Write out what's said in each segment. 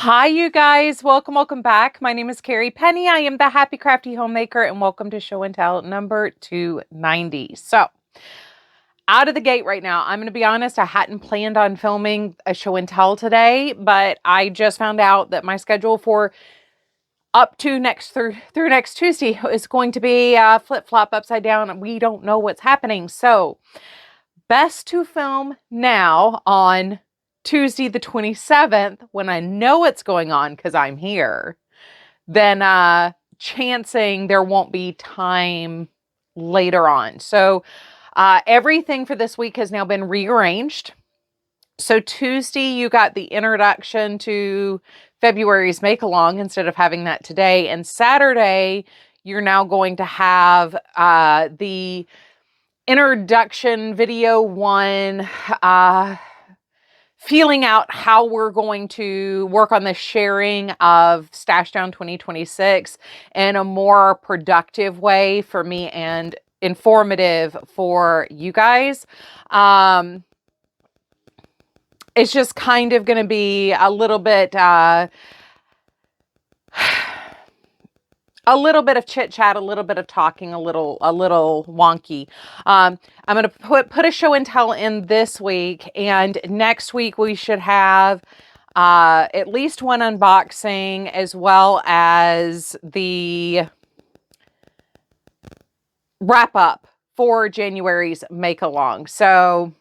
Hi, you guys. Welcome back. My name is Carrie Penny. I am the Happy Crafty Homemaker, and welcome to Show and Tell number 290. So, out of the gate right now, I'm going to be honest, I hadn't planned on filming a show and tell today, but I just found out that my schedule for up to through next Tuesday is going to be flip-flop upside down. We don't know what's happening. So, best to film now on Tuesday the 27th when I know what's going on because I'm here, then chancing there won't be time later on. So everything for this week has now been rearranged. So Tuesday you got the introduction to February's make along instead of having that today, and Saturday you're now going to have the introduction video one, feeling out how we're going to work on the sharing of Stash Down 2026 in a more productive way for me and informative for you guys. It's just kind of going to be a little bit of chit chat, a little bit of talking, a little wonky. I'm going to put a show and tell in this week, and next week we should have at least one unboxing as well as the wrap up for January's make along. So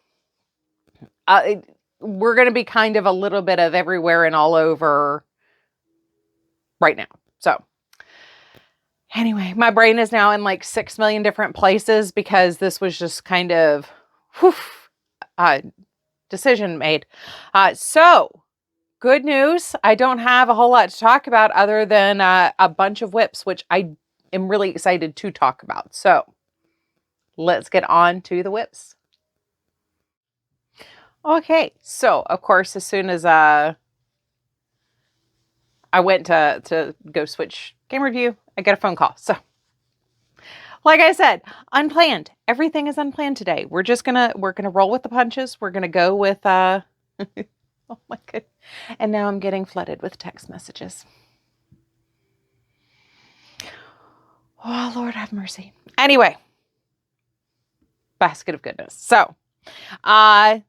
we're going to be kind of a little bit of everywhere and all over right now. So anyway, my brain is now in like 6 million different places because this was just kind of decision made. So good news. I don't have a whole lot to talk about other than a bunch of WIPs, which I am really excited to talk about. So let's get on to the WIPs. Okay, so of course, as soon as I went to go switch camera view, I get a phone call. So like I said, unplanned. Everything is unplanned today. We're gonna roll with the punches. We're gonna go with oh my god. And now I'm getting flooded with text messages. Oh Lord have mercy. Anyway, basket of goodness. So to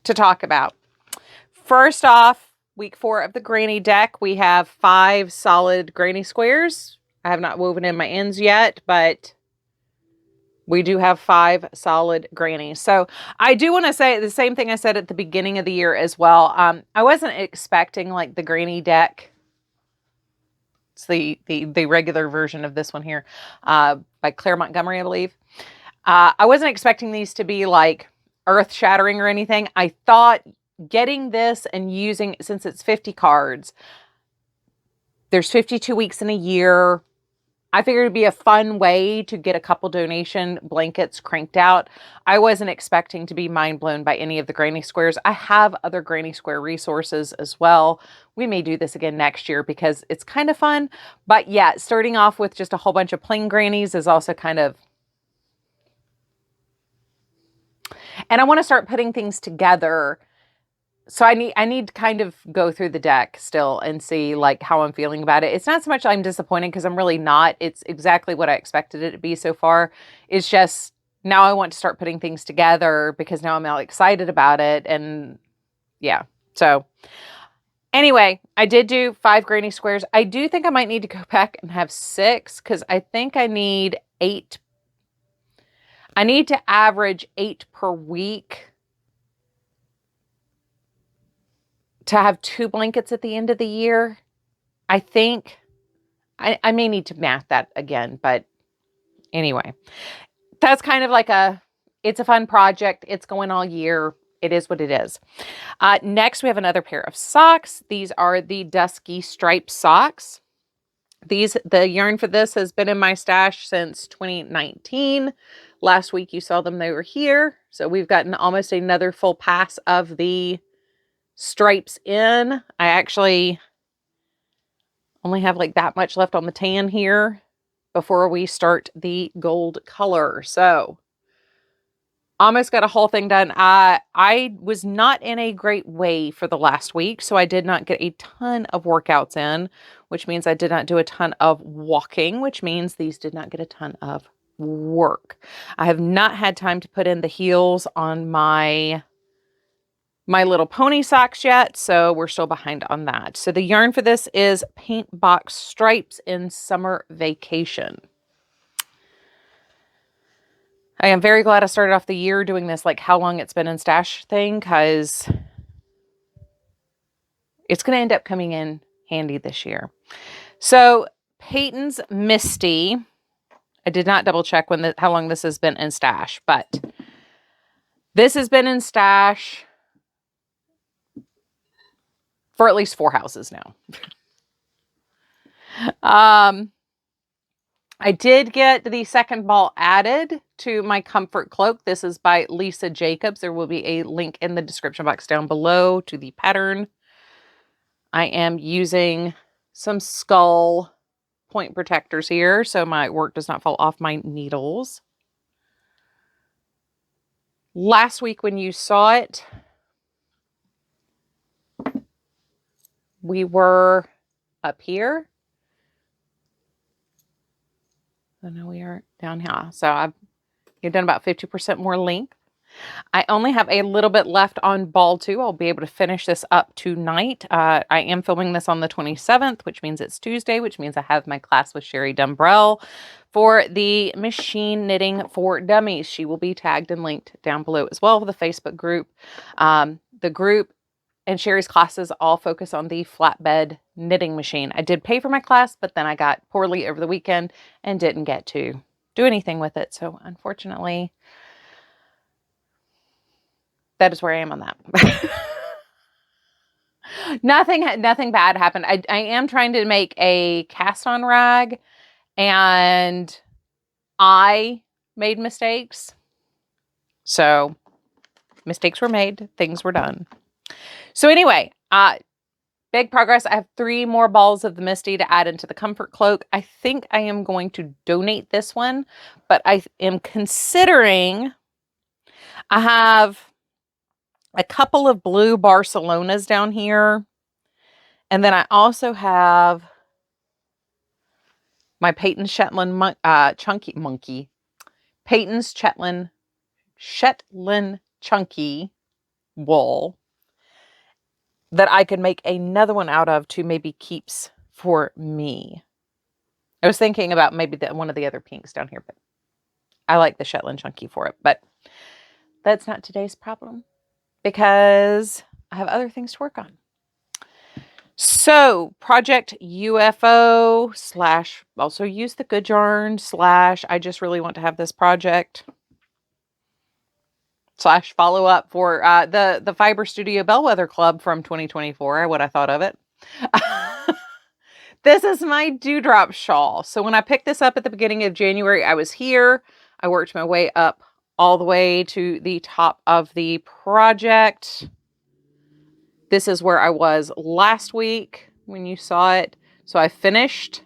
talk about. First off, week 4 of the granny deck, we have 5 solid granny squares. I have not woven in my ends yet, but we do have 5 solid grannies. So I do want to say the same thing I said at the beginning of the year as well. I wasn't expecting like the granny deck. It's the regular version of this one here by Claire Montgomery, I believe. I wasn't expecting these to be like earth shattering or anything. I thought getting this and using, since it's 50 cards, there's 52 weeks in a year. I figured it'd be a fun way to get a couple donation blankets cranked out. I wasn't expecting to be mind blown by any of the granny squares. I have other granny square resources as well. We may do this again next year because it's kind of fun. But yeah, starting off with just a whole bunch of plain grannies is also kind of... And I want to start putting things together. So I need to kind of go through the deck still and see like how I'm feeling about it. It's not so much I'm disappointed because I'm really not. It's exactly what I expected it to be so far. It's just now I want to start putting things together because now I'm all excited about it. And yeah, so anyway, I did do 5 granny squares. I do think I might need to go back and have 6 because I think I need 8. I need to average 8 per week to have 2 blankets at the end of the year. I think I may need to math that again, but anyway, that's kind of like it's a fun project. It's going all year. It is what it is. Next, we have another pair of socks. These are the Dusky Striped socks. The yarn for this has been in my stash since 2019. Last week you saw them, they were here. So we've gotten almost another full pass of the stripes in. I actually only have like that much left on the tan here before we start the gold color. So Almost got a whole thing done. I was not in a great way for the last week, so I did not get a ton of workouts in, which means I did not do a ton of walking, which means these did not get a ton of work. I have not had time to put in the heels on my Little Pony socks yet, so we're still behind on that. So the yarn for this is Paint Box Stripes in Summer Vacation. I am very glad I started off the year doing this, like how long it's been in stash thing, because it's going to end up coming in handy this year. So Peyton's Misty, I did not double check how long this has been in stash, but this has been in stash for at least 4 houses now. I did get the second ball added to my comfort cloak. This is by Lisa Jacobs. There will be a link in the description box down below to the pattern. I am using some skull point protectors here so my work does not fall off my needles. Last week when you saw it, we were up here. So now we are down here. So you've done about 50% more length. I only have a little bit left on ball 2. I'll be able to finish this up tonight. I am filming this on the 27th, which means it's Tuesday, which means I have my class with Sherry Dumbrell for the machine knitting for dummies. She will be tagged and linked down below as well for the Facebook group. The group and Sherry's classes all focus on the flatbed knitting machine. I did pay for my class, but then I got poorly over the weekend and didn't get to do anything with it. So unfortunately, that is where I am on that. Nothing bad happened. I am trying to make a cast on rag, and I made mistakes. So mistakes were made, things were done. So anyway, big progress. I have 3 more balls of the Misty to add into the comfort cloak. I think I am going to donate this one, but I am considering, I have a couple of blue Barcelonas down here. And then I also have my Peyton's Shetland Chunky Monkey. Peyton's Shetland Chunky wool that I could make another one out of to maybe keeps for me. I was thinking about maybe one of the other pinks down here, but I like the Shetland Chunky for it. But that's not today's problem because I have other things to work on. So project UFO / also use the good yarn / I just really want to have this project / follow up for the Fiber Studio Bellwether Club from 2024, what I thought of it. This is my Dewdrop shawl. So when I picked this up at the beginning of January, I was here. I worked my way up all the way to the top of the project. This is where I was last week when you saw it. So I finished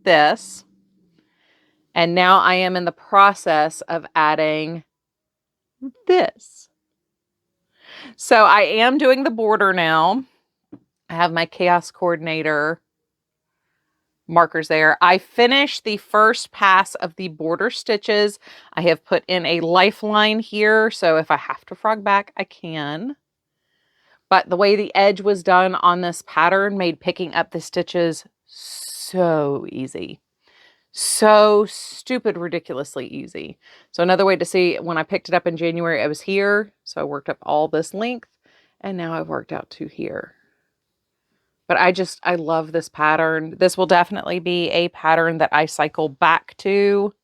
this. And now I am in the process of adding this. So I am doing the border now. I have my Chaos Coordinator markers there. I finished the first pass of the border stitches. I have put in a lifeline here, so if I have to frog back, I can. But the way the edge was done on this pattern made picking up the stitches so easy. So stupid, ridiculously easy. So another way to see, when I picked it up in January, I was here. So I worked up all this length, and now I've worked out to here. But I love this pattern. This will definitely be a pattern that I cycle back to.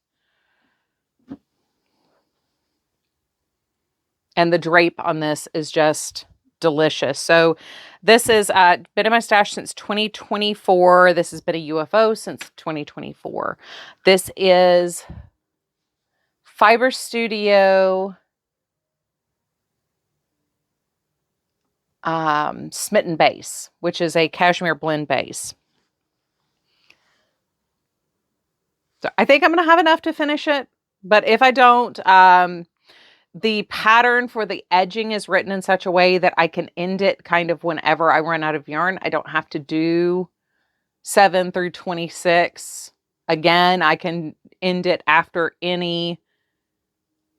And the drape on this is just delicious. So this is been in my stash since 2024. This has been a UFO since 2024. This is Fiber Studio Smitten Base, which is a cashmere blend base. So I think I'm going to have enough to finish it, but if I don't, the pattern for the edging is written in such a way that I can end it kind of whenever I run out of yarn. I don't have to do 7 through 26 again. I can end it after any,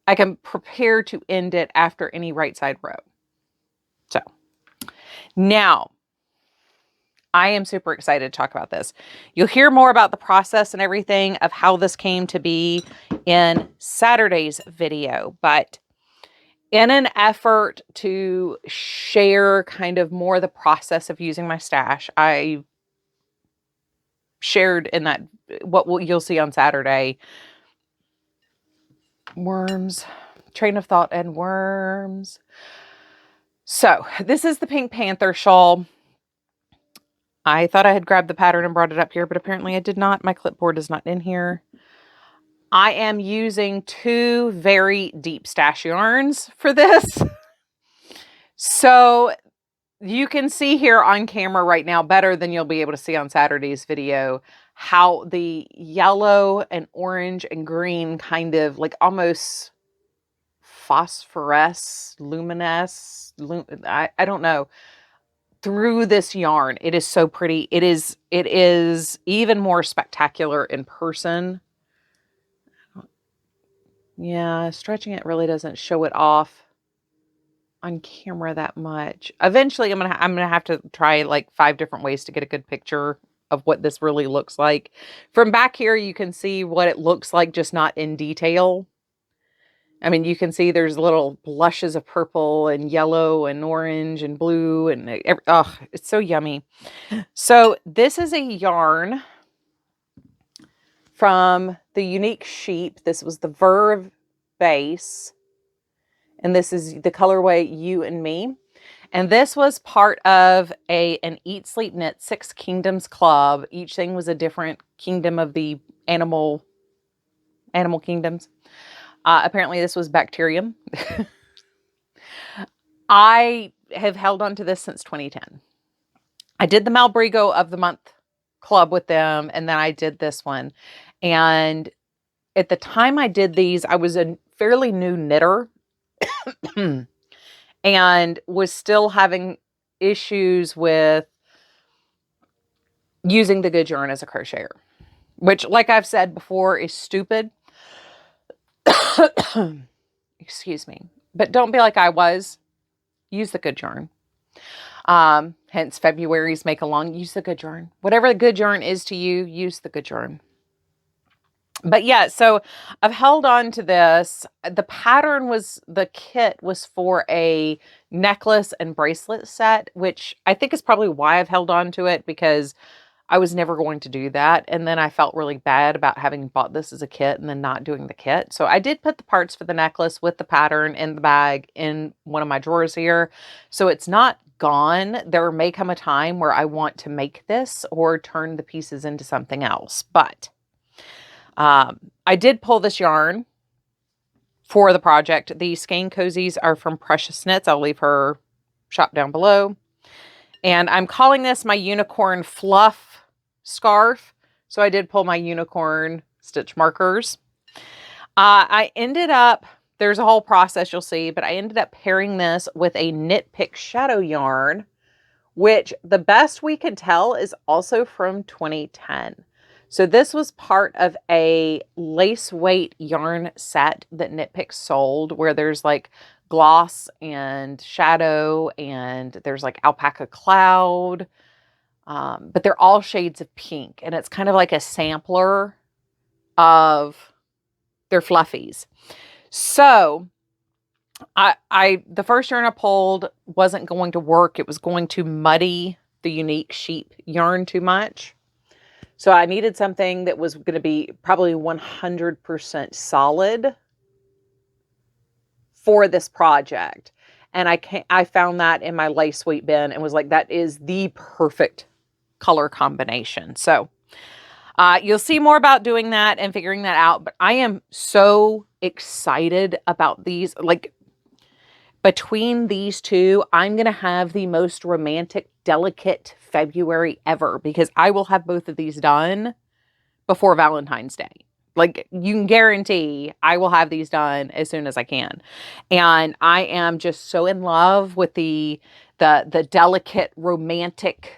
I can prepare to end it after any right side row. So now I am super excited to talk about this. You'll hear more about the process and everything of how this came to be in Saturday's video, but in an effort to share kind of more the process of using my stash, I shared in that you'll see on Saturday, worms, train of thought and worms. So this is the Pink Panther shawl. I thought I had grabbed the pattern and brought it up here, but apparently I did not. My clipboard is not in here. I am using 2 very deep stash yarns for this. So you can see here on camera right now, better than you'll be able to see on Saturday's video, how the yellow and orange and green kind of like almost phosphoresce, I don't know, through this yarn. It is so pretty. It is even more spectacular in person. Yeah, stretching it really doesn't show it off on camera that much. Eventually I'm gonna have to try like 5 different ways to get a good picture of what this really looks like. From back here you can see what it looks like, just not in detail. I mean, you can see there's little blushes of purple and yellow and orange and blue, and oh, it's so yummy. So this is a yarn from the Unique Sheep. This was the Verve base, and this is the colorway You and Me. And this was part of an Eat, Sleep, Knit 6 Kingdoms club. Each thing was a different kingdom of the animal kingdoms. Apparently this was bacterium. I have held on to this since 2010. I did the Malbrigo of the Month club with them, and then I did this one. And at the time I did these, I was a fairly new knitter and was still having issues with using the good yarn as a crocheter, which, like I've said before, is stupid. Excuse me. But don't be like I was. Use the good yarn. Hence February's Make Along. Use the good yarn. Whatever the good yarn is to you, use the good yarn. But yeah, so I've held on to this. The pattern was, the kit was for a necklace and bracelet set, which I think is probably why I've held on to it, because I was never going to do that. And then I felt really bad about having bought this as a kit and then not doing the kit. So I did put the parts for the necklace with the pattern in the bag in one of my drawers here. So it's not gone. There may come a time where I want to make this or turn the pieces into something else. But I did pull this yarn for the project. The skein cozies are from Precious Knits. I'll leave her shop down below. And I'm calling this my unicorn fluff scarf. So I did pull my unicorn stitch markers. I ended up, there's a whole process you'll see, but I ended up pairing this with a Knit Pick shadow yarn, which the best we can tell is also from 2010. So this was part of a lace weight yarn set that Knit Pick sold, where there's like gloss and shadow, and there's like alpaca cloud, but they're all shades of pink, and it's kind of like a sampler of their fluffies. So the first yarn I pulled wasn't going to work. It was going to muddy the Unique Sheep yarn too much. So I needed something that was going to be probably 100% solid for this project. And I found that in my lace weight bin and was like, that is the perfect color combination. So you'll see more about doing that and figuring that out. But I am so excited about these. Like, between these two, I'm going to have the most romantic, delicate February ever, because I will have both of these done before Valentine's Day. Like, you can guarantee I will have these done as soon as I can. And I am just so in love with the delicate, romantic,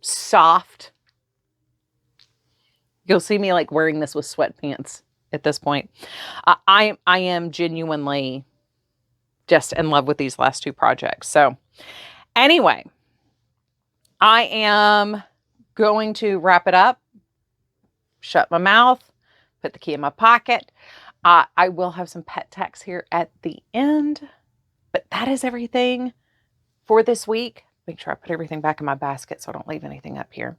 soft. You'll see me like wearing this with sweatpants at this point. I am genuinely just in love with these last two projects. So anyway, I am going to wrap it up, shut my mouth, put the key in my pocket. I will have some pet tags here at the end, but that is everything for this week. Make sure I put everything back in my basket so I don't leave anything up here.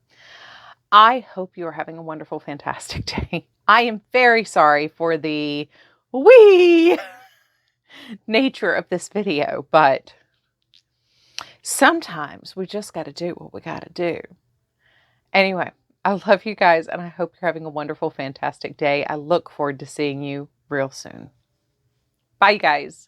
I hope you are having a wonderful, fantastic day. I am very sorry for the wee nature of this video, but sometimes we just got to do what we got to do. Anyway, I love you guys, and I hope you're having a wonderful, fantastic day. I look forward to seeing you real soon. Bye, you guys.